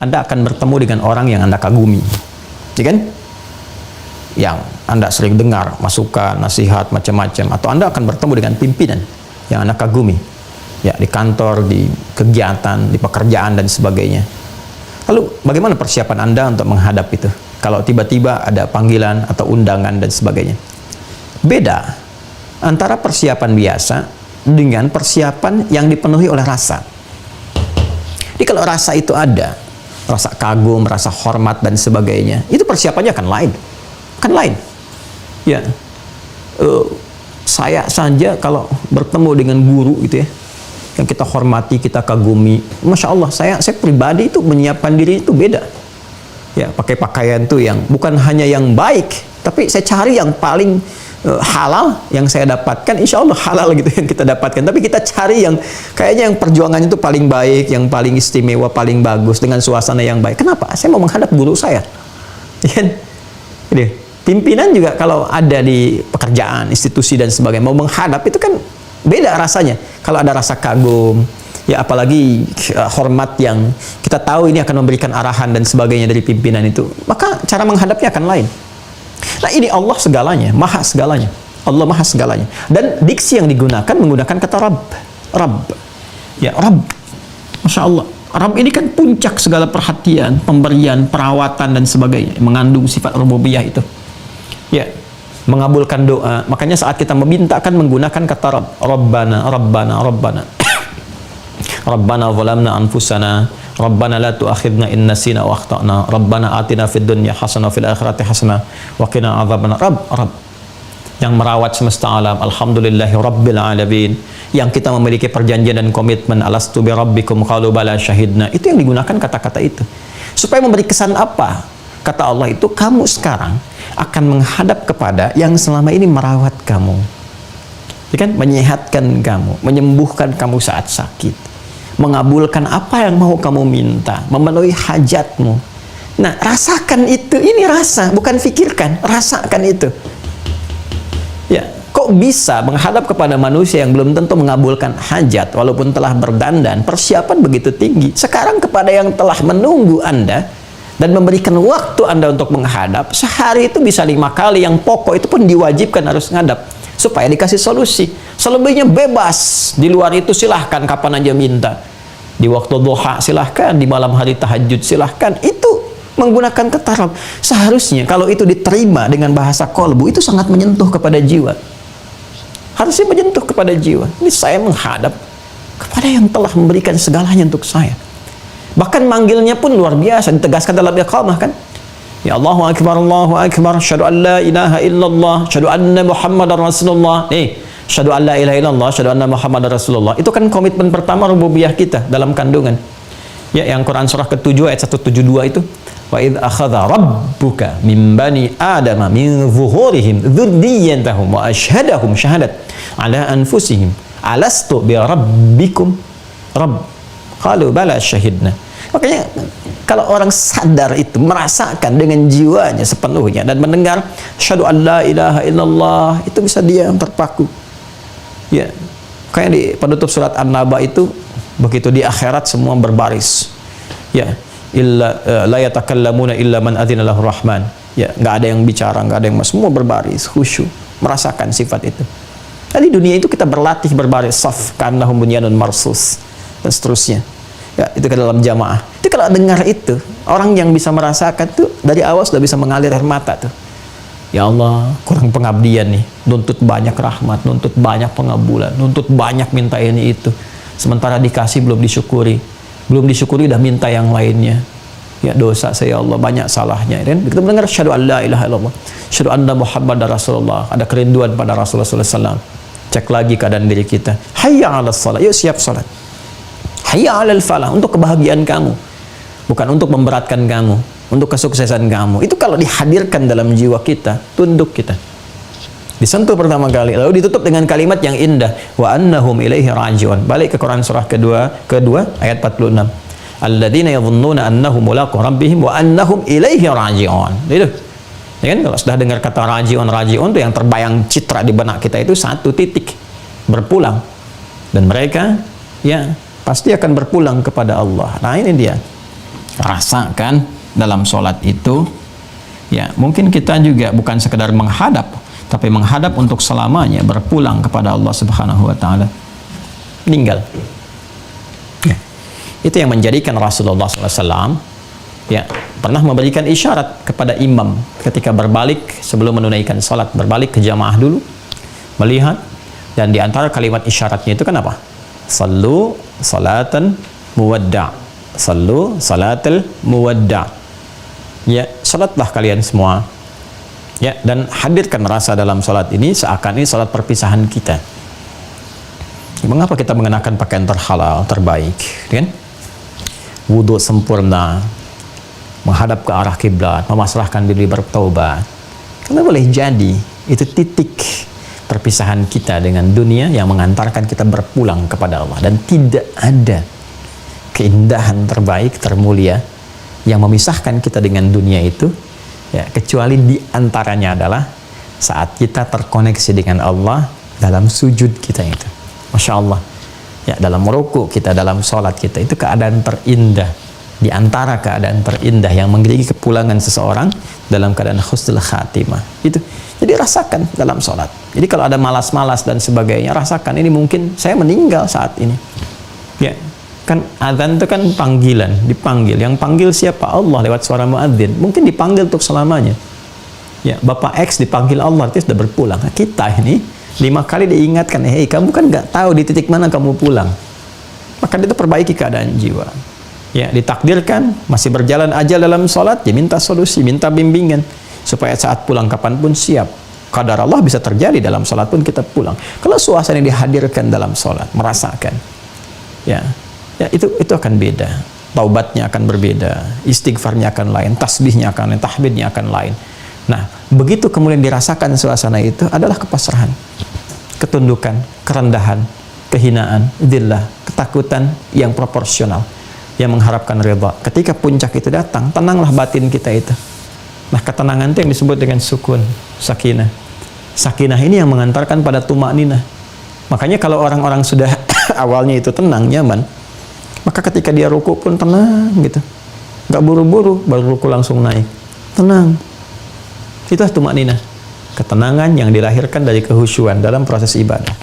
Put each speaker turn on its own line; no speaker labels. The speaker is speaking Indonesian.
Anda akan bertemu dengan orang yang Anda kagumi, ya kan? Yang Anda sering dengar masukan, nasihat, macam-macam. Atau Anda akan bertemu dengan pimpinan yang Anda kagumi, ya, di kantor, di kegiatan, di pekerjaan, dan sebagainya. Lalu bagaimana persiapan Anda untuk menghadap itu? Kalau tiba-tiba ada panggilan atau undangan dan sebagainya. Beda antara persiapan biasa dengan persiapan yang dipenuhi oleh rasa. Jadi kalau rasa itu ada, rasa kagum, rasa hormat dan sebagainya, itu persiapannya akan lain. Kan lain. Ya. Saya saja kalau bertemu dengan guru gitu ya, yang kita hormati, kita kagumi, Masya Allah, saya pribadi itu menyiapkan diri itu beda. Ya, pakai pakaian tuh yang bukan hanya yang baik, tapi saya cari yang paling halal yang saya dapatkan, insya Allah halal gitu yang kita dapatkan. Tapi kita cari yang kayaknya yang perjuangannya itu paling baik, yang paling istimewa, paling bagus, dengan suasana yang baik. Kenapa? Saya mau menghadap guru saya. Jadi, pimpinan juga kalau ada di pekerjaan, institusi dan sebagainya, mau menghadap itu kan beda rasanya. Kalau ada rasa kagum, ya apalagi hormat yang kita tahu ini akan memberikan arahan dan sebagainya dari pimpinan itu, maka cara menghadapnya akan lain. Nah, ini Allah segalanya, maha segalanya. Allah maha segalanya. Dan diksi yang digunakan menggunakan kata Rabb. Rabb. Ya, Rabb. Masya Allah. Rabb ini kan puncak segala perhatian, pemberian, perawatan dan sebagainya, mengandung sifat rububiyah itu. Ya, mengabulkan doa. Makanya saat kita meminta kan menggunakan kata Rabb. Rabbana, Rabbana, Rabbana. Rabbana zalamna anfusana, Rabbana la tu'akhidna in nasina wa akhtana, Rabbana atina fid dunya hasanah fil akhirati hasanah wa qina adzabannar. Rabb yang merawat semesta alam, alhamdulillahi rabbil alamin, yang kita memiliki perjanjian dan komitmen, alastu bi rabbikum qalu bala syahidna. Itu yang digunakan kata-kata itu. Supaya memberi kesan apa? Kata Allah itu, kamu sekarang akan menghadap kepada yang selama ini merawat kamu, ya kan? Menyehatkan kamu, menyembuhkan kamu saat sakit, mengabulkan apa yang mau kamu minta, memenuhi hajatmu. Nah, rasakan itu. Ini rasa, bukan fikirkan. Rasakan itu. Ya, kok bisa menghadap kepada manusia yang belum tentu mengabulkan hajat walaupun telah berdandan, persiapan begitu tinggi. Sekarang kepada yang telah menunggu Anda dan memberikan waktu Anda untuk menghadap, sehari itu bisa 5 kali, yang pokok itu pun diwajibkan harus menghadap supaya dikasih solusi. Selebihnya bebas. Di luar itu silahkan kapan aja minta. Di waktu duha silahkan, di malam hari tahajud silahkan. Itu menggunakan kata Rabb. Seharusnya kalau itu diterima dengan bahasa kolbu, itu sangat menyentuh kepada jiwa. Harusnya menyentuh kepada jiwa. Ini saya menghadap kepada yang telah memberikan segalanya untuk saya. Bahkan manggilnya pun luar biasa, ditegaskan dalam iqamah kan. Ya Allahu Akbar, syahadu an la ilaha illallah, syahadu anna Muhammadar Rasulullah. Syahadu an la ilaha illallah, syahadu anna Muhammadar Rasulullah. Itu kan komitmen pertama rububiyah kita dalam kandungan. Ya, yang Quran surah ke-7 ayat 172 itu. Wa idh akhadha rabbuka min bani adama min zuhurihim dzurriyyatahum wa asyhadahum syahadat ala anfusihim alastu bi rabbikum. Rabb. Qalu bala syahidna. Makanya kalau orang sadar itu, merasakan dengan jiwanya sepenuhnya dan mendengar syahadu an la ilaha illallah, itu bisa dia terpaku. Ya, kayak di penutup surat An-Naba itu, begitu di akhirat semua berbaris. Ya, illa la yatakallamuna illa man adzina lahu rahman. Ya, nggak ada yang bicara, nggak ada yang, semua berbaris, khusyuk, merasakan sifat itu. Tadi dunia itu kita berlatih berbaris, saf ka'annahum bunyanun marsus dan seterusnya. Ya, itu ke dalam jamaah. Itu kalau dengar itu, orang yang bisa merasakan tuh dari awal sudah bisa mengalir air mata tuh. Ya Allah, kurang pengabdian nih, nuntut banyak rahmat, nuntut banyak pengabulan, nuntut banyak minta ini itu. Sementara dikasih belum disyukuri. Belum disyukuri udah minta yang lainnya. Ya, dosa saya, ya Allah, banyak salahnya. Dan kita mendengar syahadu an la ilaha illallah, syahadu anna Muhammadar Rasulullah, ada kerinduan pada Rasulullah SAW. Cek lagi keadaan diri kita. Hayya 'alas shalah, yuk siap salat. Hayya 'alal falah, untuk kebahagiaan kamu, bukan untuk memberatkan kamu, untuk kesuksesan kamu. Itu kalau dihadirkan dalam jiwa kita, tunduk kita, disentuh pertama kali, lalu ditutup dengan kalimat yang indah, wa annahum ilaihi raji'un. Balik ke Quran surah kedua ayat 46. Alladzina yadhunnuna annahum mulaqu rabbihim wa annahum ilaihi raji'un. Itu. Ya kan, kalau sudah dengar kata raji'un itu yang terbayang citra di benak kita itu satu titik, berpulang. Dan mereka ya pasti akan berpulang kepada Allah. Nah, ini dia. rasakan dalam sholat itu, ya mungkin kita juga bukan sekedar menghadap, tapi menghadap untuk selamanya, berpulang kepada Allah Subhanahu wa Ta'ala, meninggal. Ya. Itu yang menjadikan Rasulullah SAW ya pernah memberikan isyarat kepada imam ketika berbalik sebelum menunaikan sholat, berbalik ke jamaah dulu, melihat, dan di antara kalimat isyaratnya itu kan apa? Sallu salatan muwadda', sallu salatal muwadda'. Ya, salatlah kalian semua. Ya, dan hadirkan rasa dalam salat ini seakan ini salat perpisahan kita. Mengapa kita mengenakan pakaian terhalal, terbaik, kan? Wudhu sempurna, menghadap ke arah kiblat, memasrahkan diri bertaubat. Karena boleh jadi itu titik perpisahan kita dengan dunia yang mengantarkan kita berpulang kepada Allah, dan tidak ada keindahan terbaik, termulia yang memisahkan kita dengan dunia itu ya, kecuali diantaranya adalah saat kita terkoneksi dengan Allah dalam sujud kita itu. Masya Allah ya, dalam rukuk kita, dalam sholat kita, itu keadaan terindah, di antara keadaan terindah yang menjadi kepulangan seseorang dalam keadaan husnul khatimah itu. Jadi rasakan dalam sholat. Jadi kalau ada malas-malas dan sebagainya, rasakan ini mungkin saya meninggal saat ini ya. Kan azan itu kan panggilan, dipanggil. Yang panggil siapa? Allah lewat suara muadzin. Mungkin dipanggil untuk selamanya. Ya, Bapak X dipanggil Allah, itu sudah berpulang. Nah, kita ini 5 kali diingatkan, hei kamu kan nggak tahu di titik mana kamu pulang. Maka itu perbaiki keadaan jiwa. Ya, ditakdirkan masih berjalan ajal dalam sholat, ya minta solusi, minta bimbingan supaya saat pulang kapanpun siap. Qadar Allah bisa terjadi dalam sholat pun kita pulang. Kalau suasana dihadirkan dalam sholat, merasakan. Ya, itu akan beda, taubatnya akan berbeda, istighfarnya akan lain, tasbihnya akan lain, tahmidnya akan lain. Nah, begitu kemudian dirasakan suasana itu adalah kepasrahan, ketundukan, kerendahan, kehinaan, dzillah, ketakutan yang proporsional, yang mengharapkan ridha. Ketika puncak itu datang, tenanglah batin kita itu. Nah, ketenangan itu yang disebut dengan sukun, sakinah. Sakinah ini yang mengantarkan pada tumakninah. Makanya kalau orang-orang sudah awalnya itu tenang, nyaman, maka ketika dia ruku pun tenang gitu, nggak buru-buru, baru ruku langsung naik, tenang. Itulah tumakninah, ketenangan yang dilahirkan dari kehusyuan dalam proses ibadah.